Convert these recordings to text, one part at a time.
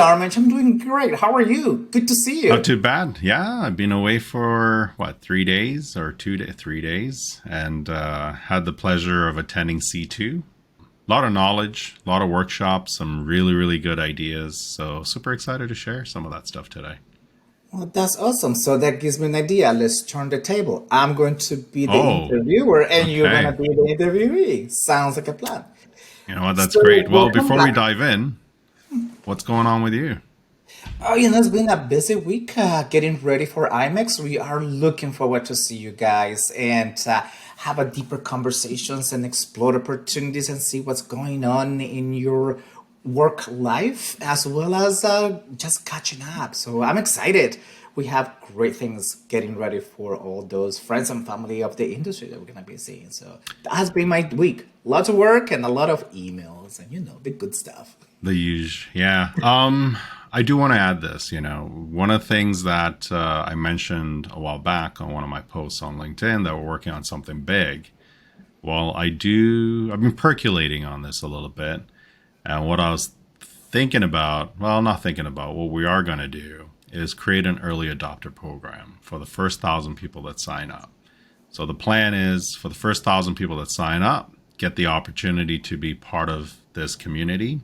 Armand, I'm doing great. How are you? Good to see Not you. too bad. Yeah, I've been away for what, 3 days or 3 days, and had the pleasure of attending C2. A lot of knowledge, a lot of workshops, some really, really good ideas. So super excited to share some of that stuff today. Well, that's awesome. So that gives me an idea. Let's turn the table. I'm going to be the Oh, interviewer and you're going to okay. be the interviewee. Sounds like a plan. You know what? That's So, great. Well, welcome before we back. dive in, what's going on with you? It's been a busy week getting ready for IMAX. We are looking forward to see you guys and have a deeper conversations and explore opportunities and see what's going on in your work life as well as just catching up. So I'm excited. We have great things getting ready for all those friends and family of the industry that we're going to be seeing. So that has been my week. Lots of work and a lot of emails and the good stuff. The huge, yeah. I do want to add this. One of the things that I mentioned a while back on one of my posts on LinkedIn that we're working on something big. Well, I've been percolating on this a little bit. And what I was thinking about, well, not thinking about, what we are going to do is create an early adopter program for the first 1,000 people that sign up. So the plan is for the first 1,000 people that sign up, get the opportunity to be part of this community.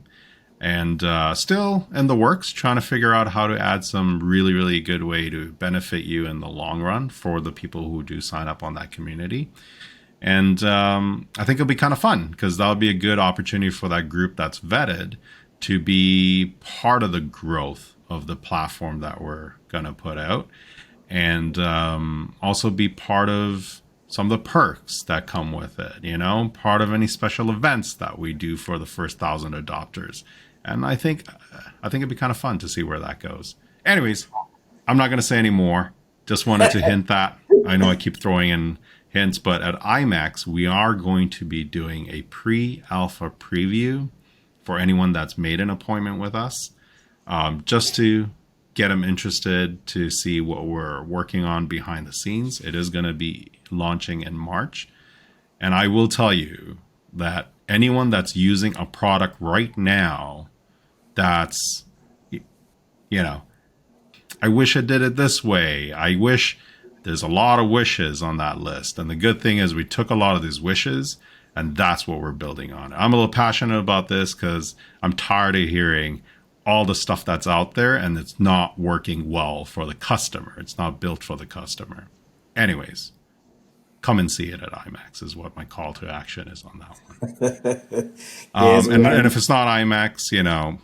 And still in the works, trying to figure out how to add some really, really good way to benefit you in the long run for the people who do sign up on that community. And I think it'll be kind of fun because that'll be a good opportunity for that group that's vetted to be part of the growth of the platform that we're going to put out, and also be part of some of the perks that come with it, part of any special events that we do for the first 1,000 adopters. And I think it'd be kind of fun to see where that goes. Anyways, I'm not going to say any more. Just wanted to hint that. I know I keep throwing in hints, but at IMAX, we are going to be doing a pre-alpha preview for anyone that's made an appointment with us, just to get them interested to see what we're working on behind the scenes. It is going to be launching in March. And I will tell you that anyone that's using a product right now that's, you know, I wish I did it this way. I wish there's a lot of wishes on that list. And the good thing is we took a lot of these wishes and that's what we're building on. I'm a little passionate about this because I'm tired of hearing all the stuff that's out there and it's not working well for the customer. It's not built for the customer. Anyways, come and see it at IMAX is what my call to action is on that one. Yes, we And are. if it's not IMAX,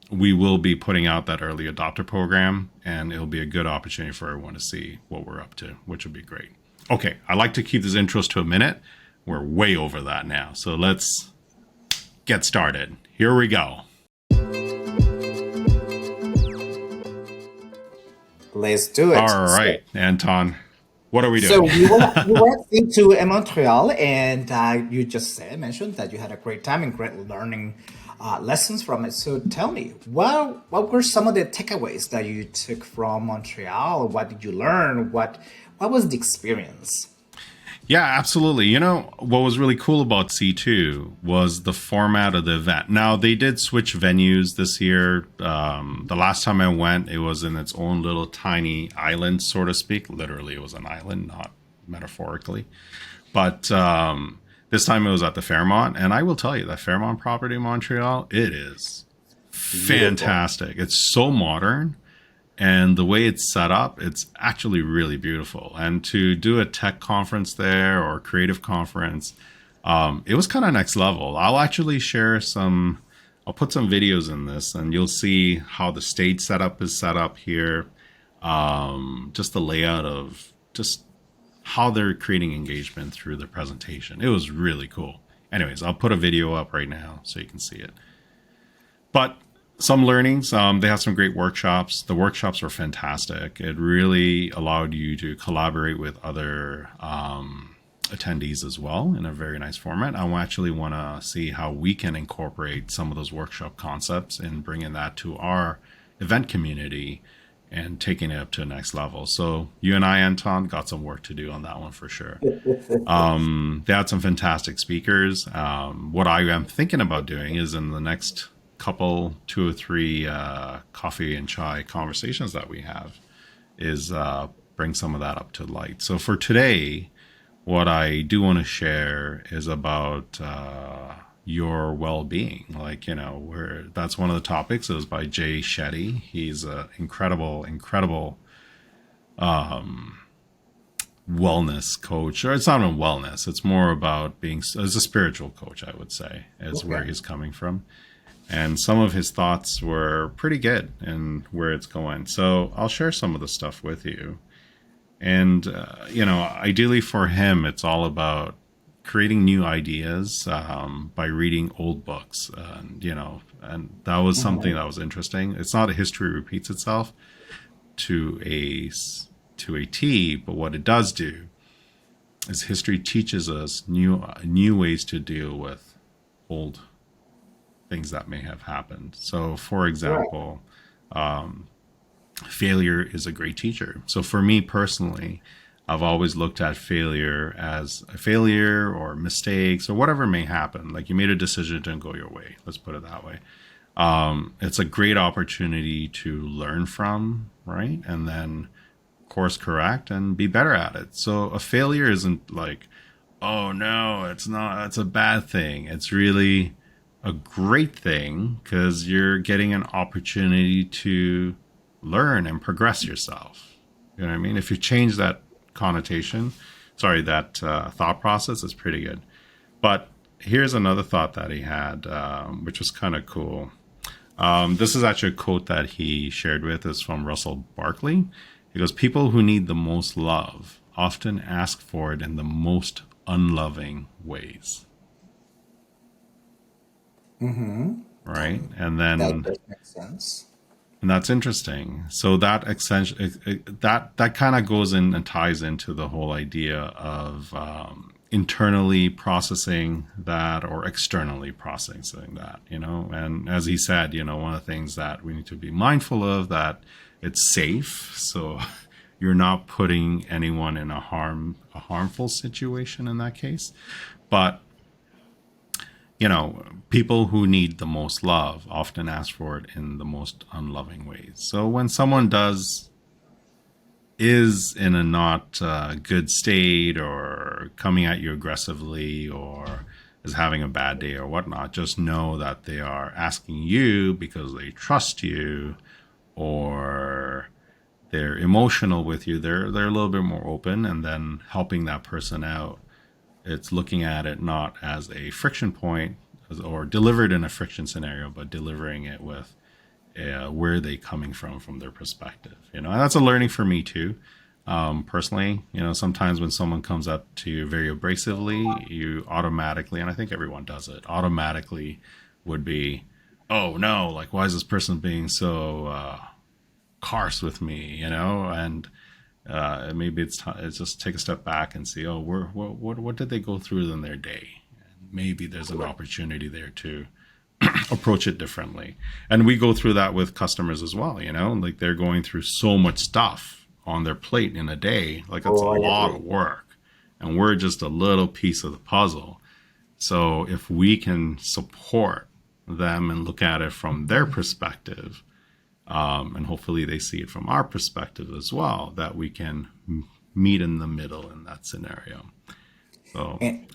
we will be putting out that early adopter program, and it'll be a good opportunity for everyone to see what we're up to, which would be great. Okay, I like to keep these intros to a minute. We're way over that now, so let's get started. Here we go. Let's do it. All right, Anton, what are we So doing? you were into Montreal, and you just mentioned that you had a great time and great learning lessons from it. So tell me, what were some of the takeaways that you took from Montreal? What did you learn? What was the experience? Yeah, absolutely. What was really cool about C2 was the format of the event. Now, they did switch venues this year. The last time I went, it was in its own little tiny island, so to speak. Literally, it was an island, not metaphorically. But this time it was at the Fairmont. And I will tell you, that Fairmont property in Montreal, it is Beautiful. fantastic. It's so modern. And the way it's set up, it's actually really beautiful. And to do a tech conference there or creative conference, it was kind of next level. I'll put some videos in this and you'll see how the stage setup is set up here. Just the layout of just how they're creating engagement through the presentation. It was really cool. Anyways, I'll put a video up right now so you can see it. But some learnings, they have some great workshops. The workshops were fantastic. It really allowed you to collaborate with other attendees as well in a very nice format. I actually want to see how we can incorporate some of those workshop concepts and bringing that to our event community and taking it up to the next level. So you and I, Anton, got some work to do on that one for sure. They had some fantastic speakers. What I am thinking about doing is in the next couple, two or three coffee and chai conversations that we have is bring some of that up to light. So for today, what I do want to share is about your well-being. Like, where that's one of the topics. It was by Jay Shetty. He's an incredible wellness coach. Or it's not a wellness. It's more about being as a spiritual coach, I would say, is where Okay. he's coming from. And some of his thoughts were pretty good and where it's going. So I'll share some of the stuff with you. And, ideally for him, it's all about creating new ideas by reading old books. And that was something Mhm. that was interesting. It's not a history repeats itself to a T, but what it does do is history teaches us new ways to deal with old things that may have happened. So, for Right. example, failure is a great teacher. So for me personally, I've always looked at failure as a failure or mistakes or whatever may happen. Like you made a decision, it didn't go your way. Let's put it that way. It's a great opportunity to learn from, right? And then course correct and be better at it. So a failure isn't like, oh no, it's not, it's a bad thing. It's really a great thing because you're getting an opportunity to learn and progress yourself. You know what I mean? If you change that connotation, sorry, that thought process is pretty good. But here's another thought that he had, which was kind of cool. This is actually a quote that he shared with us from Russell Barkley. He goes, people who need the most love often ask for it in the most unloving ways. Mm-hmm. Right. And That then does make sense. and that's interesting. So that that kind of goes in and ties into the whole idea of internally processing that or externally processing that. And as he said, one of the things that we need to be mindful of that it's safe. So you're not putting anyone in a harmful situation in that case, but people who need the most love often ask for it in the most unloving ways. So when someone is in a not good state or coming at you aggressively or is having a bad day or whatnot, just know that they are asking you because they trust you or they're emotional with you. They're a little bit more open and then helping that person out. It's looking at it not as a friction point or delivered in a friction scenario, but delivering it with where are they coming from their perspective. And that's a learning for me too. Personally, sometimes when someone comes up to you very abrasively, you automatically, and I think everyone does it, automatically would be, oh no, like why is this person being so harsh with me, and maybe it's just take a step back and see, oh, what did they go through in their day? And maybe there's an opportunity there to approach it differently. And we go through that with customers as well, like they're going through so much stuff on their plate in a day, like it's a Oh, I lot agree. of work, and we're just a little piece of the puzzle. So if we can support them and look at it from their perspective, and hopefully they see it from our perspective as well, that we can meet in the middle in that scenario. So, And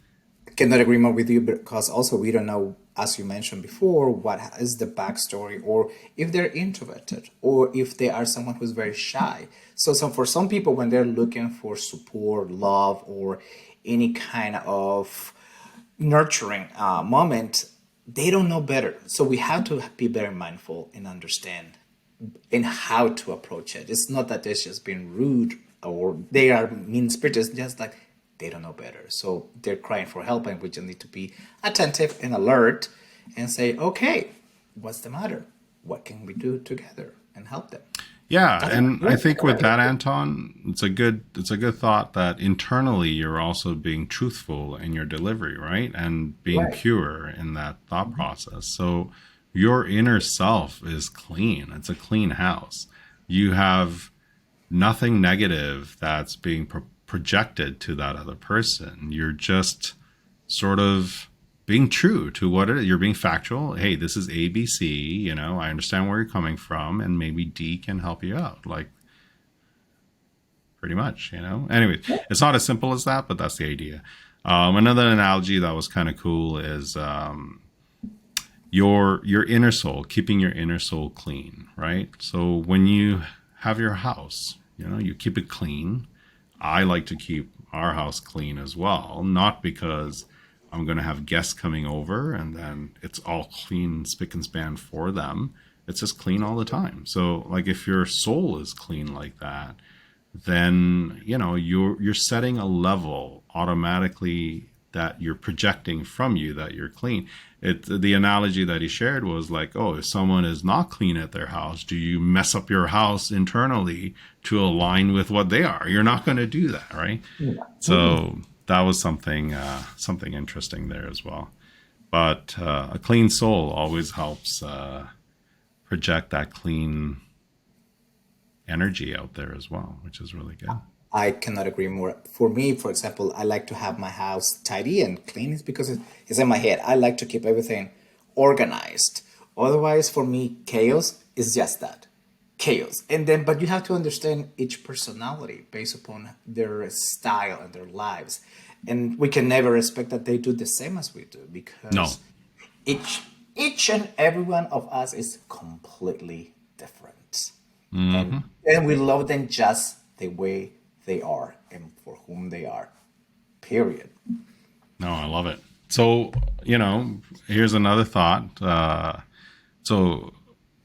I cannot agree more with you because also we don't know, as you mentioned before, what is the backstory or if they're introverted or if they are someone who's very shy. So for some people, when they're looking for support, love, or any kind of nurturing moment, they don't know better. So we have to be very mindful and understand in how to approach it. It's not that it's just being rude or they are mean spirited. It's just like they don't know better. So they're crying for help, and we just need to be attentive and alert and say, okay, what's the matter? What can we do together and help them? yeah, That's and I important. think with that, Anton, it's a good thought that internally you're also being truthful in your delivery, right? And being Right. pure in that thought process. So your inner self is clean. It's a clean house. You have nothing negative that's being projected to that other person. You're just sort of being true to what it is. You're being factual. Hey, this is ABC. You know, I understand where you're coming from, and maybe D can help you out. Like, pretty much, you know. Anyway, it's not as simple as that, but that's the idea. Another analogy that was kind of cool is your inner soul, keeping your inner soul clean, right? So when you have your house, you know, you keep it clean. I like to keep our house clean as well, not because I'm going to have guests coming over and then it's all clean, spick and span for them. It's just clean all the time. So, like, if your soul is clean like that, then you know you're setting a level automatically that you're projecting from you that you're clean. The analogy that he shared was like, oh, if someone is not clean at their house, do you mess up your house internally to align with what they are? You're not going to do that, right? Yeah. So that was something interesting there as well. But a clean soul always helps project that clean energy out there as well, which is really good. I cannot agree more. For me, for example, I like to have my house tidy and clean. It's because it's in my head. I like to keep everything organized. Otherwise, for me, chaos is just that, chaos. And then, but you have to understand each personality based upon their style and their lives. And we can never expect that they do the same as we do No. because each each and every one of us is completely different. And we love them just the way they are and for whom they are. Period. No, I love it. So, you know, here's another thought. So,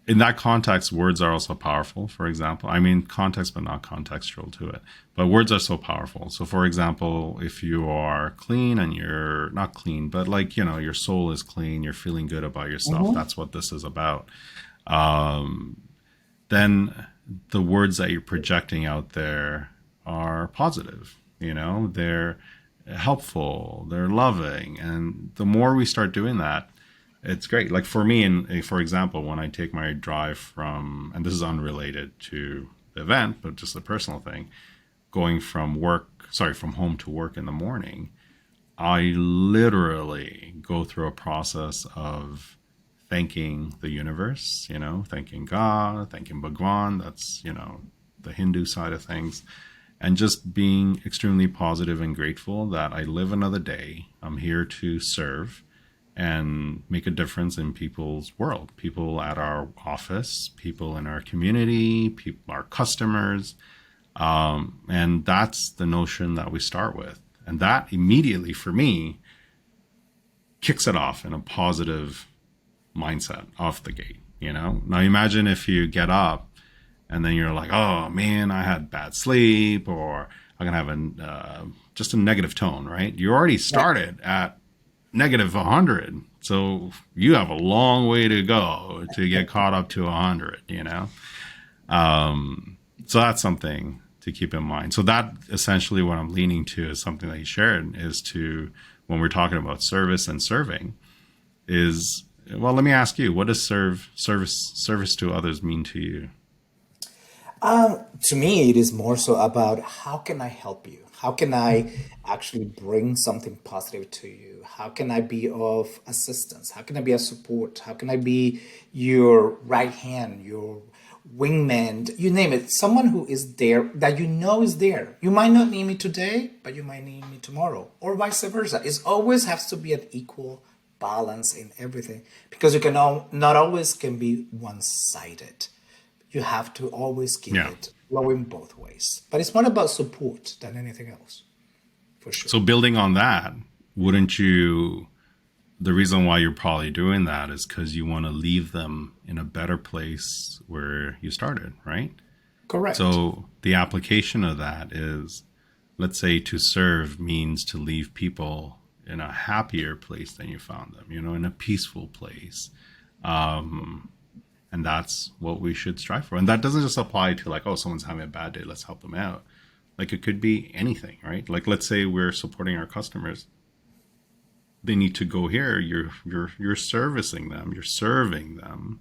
in that context, words are also powerful, for example. I mean, context, but not contextual to it. But words are so powerful. So, for example, if you are clean and you're not clean, but like, you know, your soul is clean, you're feeling good about yourself, Mm-hmm. that's what this is about. Then the words that you're projecting out there are positive. You know, they're helpful, they're loving. And the more we start doing that, it's great. Like for me, and for example, when I take my drive from, and this is unrelated to the event, but just a personal thing, going from home to work in the morning, I literally go through a process of thanking the universe, you know, thanking God, thanking Bhagwan, that's, you know, the Hindu side of things, and just being extremely positive and grateful that I live another day. I'm here to serve and make a difference in people's world, people at our office, people in our community, people, our customers. And that's the notion that we start with. And that immediately for me kicks it off in a positive mindset off the gate. You know, now imagine if you get up and then you're like, oh man, I had bad sleep, or I'm gonna have just a negative tone, right? You already Yeah. started at negative 100, so you have a long way to go to get caught up to 100. You know, so that's something to keep in mind. So that essentially what I'm leaning to is something that you shared is to when we're talking about service and serving is, well, let me ask you, what does service to others mean to you? To me, it is more so about how can I help you? How can I actually bring something positive to you? How can I be of assistance? How can I be a support? How can I be your right hand, your wingman? You name it. Someone who is there that you know is there. You might not need me today, but you might need me tomorrow, or vice versa. It always has to be an equal balance in everything because you can not always can be one-sided. You have to always keep Yeah. it flowing both ways. But it's more about support than anything else, for sure. So building on that, wouldn't you? The reason why you're probably doing that is because you want to leave them in a better place where you started, right? Correct. So the application of that is, let's say to serve means to leave people in a happier place than you found them, you know, in a peaceful place. And that's what we should strive for. And that doesn't just apply to like, oh, someone's having a bad day, let's help them out. Like it could be anything, right? Like let's say we're supporting our customers. They need to go here. You're servicing them. You're serving them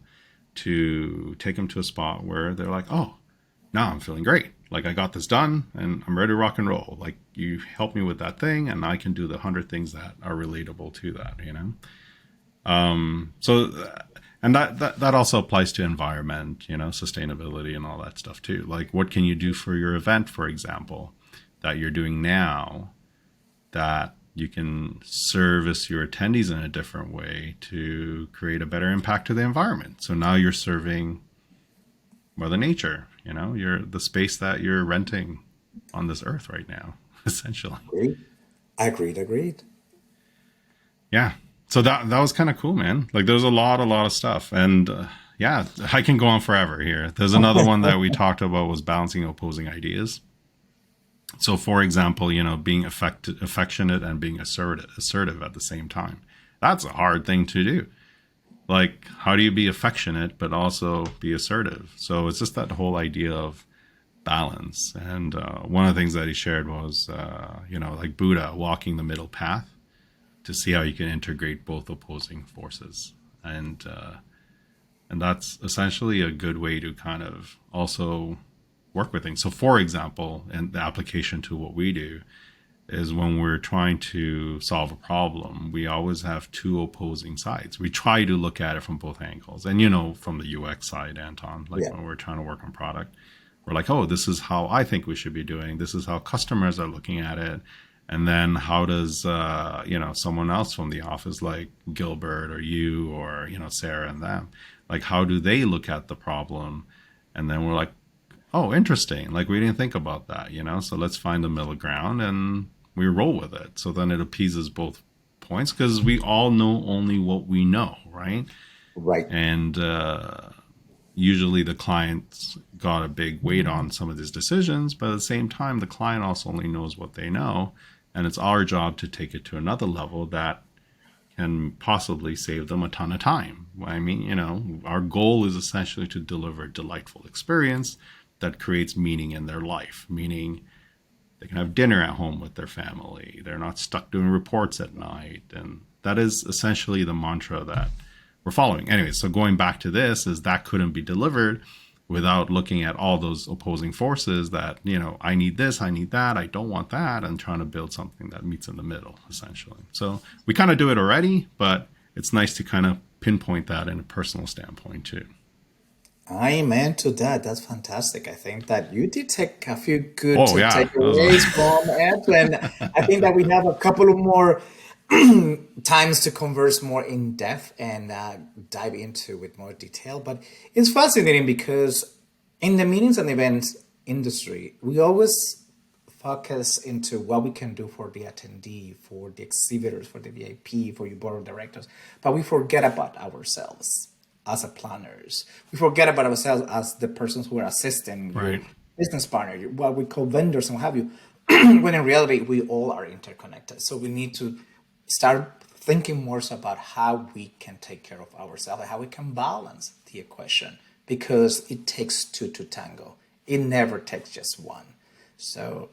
to take them to a spot where they're like, oh, now I'm feeling great. Like I got this done and I'm ready to rock and roll. Like you help me with that thing and I can do the 100 things that are relatable to that, you know? So, and that also applies to environment, you know, sustainability and all that stuff too. Like what can you do for your event, for example, that you're doing now that you can service your attendees in a different way to create a better impact to the environment. So now you're serving Mother Nature, you know, you're the space that you're renting on this earth right now, essentially. Agreed. Agreed. Yeah. So that was kind of cool, man. Like there's a lot of stuff. And yeah, I can go on forever here. There's another one that we talked about was balancing opposing ideas. So, for example, you know, being affectionate and being assertive at the same time. That's a hard thing to do. Like, how do you be affectionate but also be assertive? So it's just that whole idea of balance. And one of the things that he shared was, you know, like Buddha walking the middle path to see how you can integrate both opposing forces. And that's essentially a good way to kind of also work with things. So for example, and the application to what we do is when we're trying to solve a problem, we always have two opposing sides. We try to look at it from both angles. And, you know, from the UX side, Anton, like Yeah. when we're trying to work on product, we're like, oh, this is how I think we should be doing. This is how customers are looking at it. And then how does, you know, someone else from the office like Gilbert or you or, you know, Sarah and them, like how do they look at the problem? And then we're like, oh, interesting. Like we didn't think about that, you know, so let's find a middle ground and we roll with it. So then it appeases both points because we all know only what we know, right? Right. And usually the client's got a big weight on some of these decisions, but at the same time, the client also only knows what they know. And it's our job to take it to another level that can possibly save them a ton of time. I mean, you know, our goal is essentially to deliver a delightful experience that creates meaning in their life, meaning they can have dinner at home with their family. They're not stuck doing reports at night. And that is essentially the mantra that we're following. Anyway, so going back to this is that couldn't be delivered without looking at all those opposing forces that, you know, I need this, I need that, I don't want that, and trying to build something that meets in the middle, essentially. So we kind of do it already, but it's nice to kind of pinpoint that in a personal standpoint too. Amen to that. That's fantastic. I think that you did take a few good Oh yeah. takeaways from it, and I think that we have a couple of more times to converse more in depth and dive into with more detail. But it's fascinating because in the meetings and events industry, we always focus into what we can do for the attendee, for the exhibitors, for the VIP, for your board of directors, but we forget about ourselves as a planners. We forget about ourselves as the persons who are assisting your Right. business partner, what we call vendors and what have you. When in reality, we all are interconnected. So we need to start thinking more so about how we can take care of ourselves and how we can balance the equation because it takes two to tango. It never takes just one. So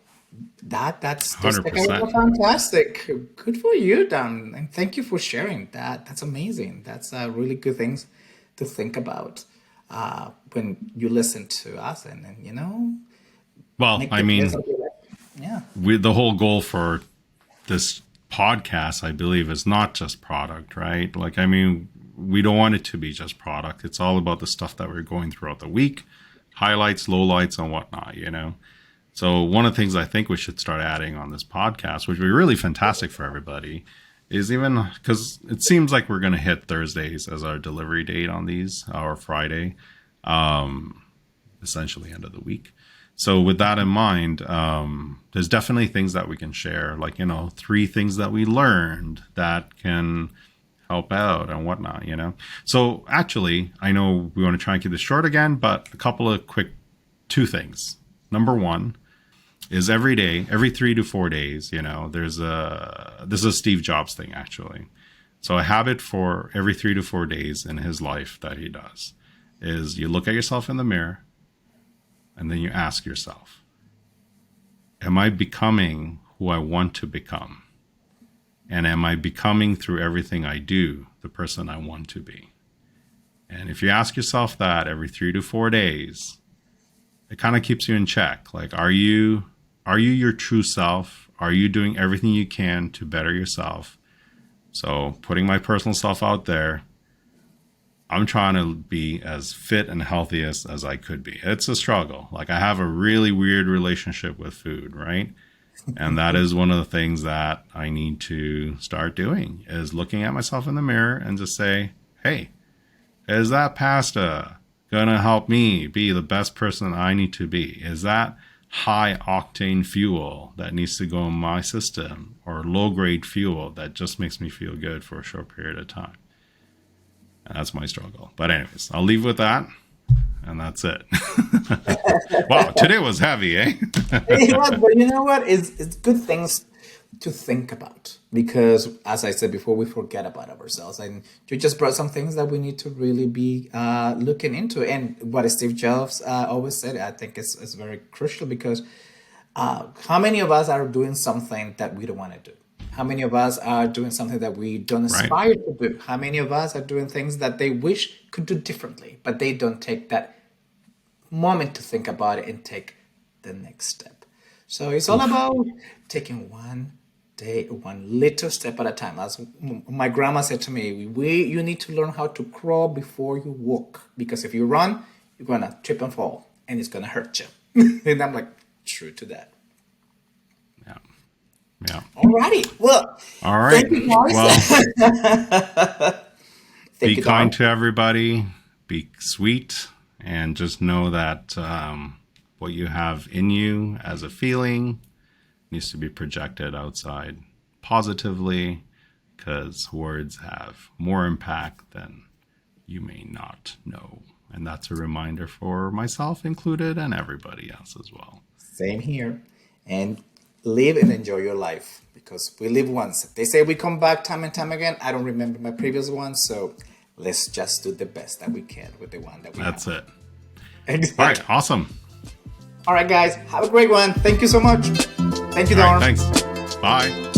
that's 100%. fantastic. Good for you, Dan, and thank you for sharing that. That's amazing. That's really good things to think about when you listen to us, and you know, Well, make I the best mean, of your life. Yeah, the whole goal for this podcast, I believe, is not just product, right? Like, I mean, we don't want it to be just product. It's all about the stuff that we're going throughout the week, highlights, lowlights, and whatnot, you know? So one of the things I think we should start adding on this podcast, which would be really fantastic for everybody, is even because it seems like we're going to hit Thursdays as our delivery date on these, or Friday, essentially end of the week. So with that in mind, there's definitely things that we can share, like, you know, 3 things that we learned that can help out and whatnot, you know? So actually, I know we want to try and keep this short again, but a couple of quick 2 things. Number 1 is every day, every 3 to 4 days, you know, this is a Steve Jobs thing, actually. So a habit for every 3 to 4 days in his life that he does is you look at yourself in the mirror and then you ask yourself, am I becoming who I want to become? And am I becoming through everything I do the person I want to be? And if you ask yourself that every 3 to 4 days, it kind of keeps you in check. Like, are you your true self? Are you doing everything you can to better yourself? So putting my personal self out there, I'm trying to be as fit and healthy as I could be. It's a struggle. Like, I have a really weird relationship with food, right? And that is one of the things that I need to start doing, is looking at myself in the mirror and just say, hey, is that pasta going to help me be the best person I need to be? Is that high octane fuel that needs to go in my system, or low grade fuel that just makes me feel good for a short period of time? And that's my struggle. But anyways, I'll leave with that. And that's it. Wow, today was heavy, eh? But you know what? It's good things to think about, because, as I said before, we forget about ourselves, and you just brought some things that we need to really be looking into. And what Steve Jobs always said, I think is very crucial, because how many of us are doing something that we don't want to do? How many of us are doing something that we don't Right. aspire to do? How many of us are doing things that they wish could do differently, but they don't take that moment to think about it and take the next step? So it's all Oof. about taking one day, one little step at a time. As my grandma said to me, you need to learn how to crawl before you walk, because if you run, you're gonna trip and fall, and it's gonna hurt you. And I'm like, true to that. Yeah. Yeah. Alrighty, well, All right. thank you Well, guys. be Thank you, kind Don. to everybody. Be sweet. And just know that what you have in you as a feeling needs to be projected outside positively, because words have more impact than you may not know. And that's a reminder for myself included, and everybody else as well. Same here. And live and enjoy your life, because we live once. They say we come back time and time again. I don't remember my previous one, so let's just do the best that we can with the one that we That's have. it. All right. Exactly. Awesome. All right, guys, have a great one. Thank you so much. Thank you, All right. Darn. Thanks. Bye.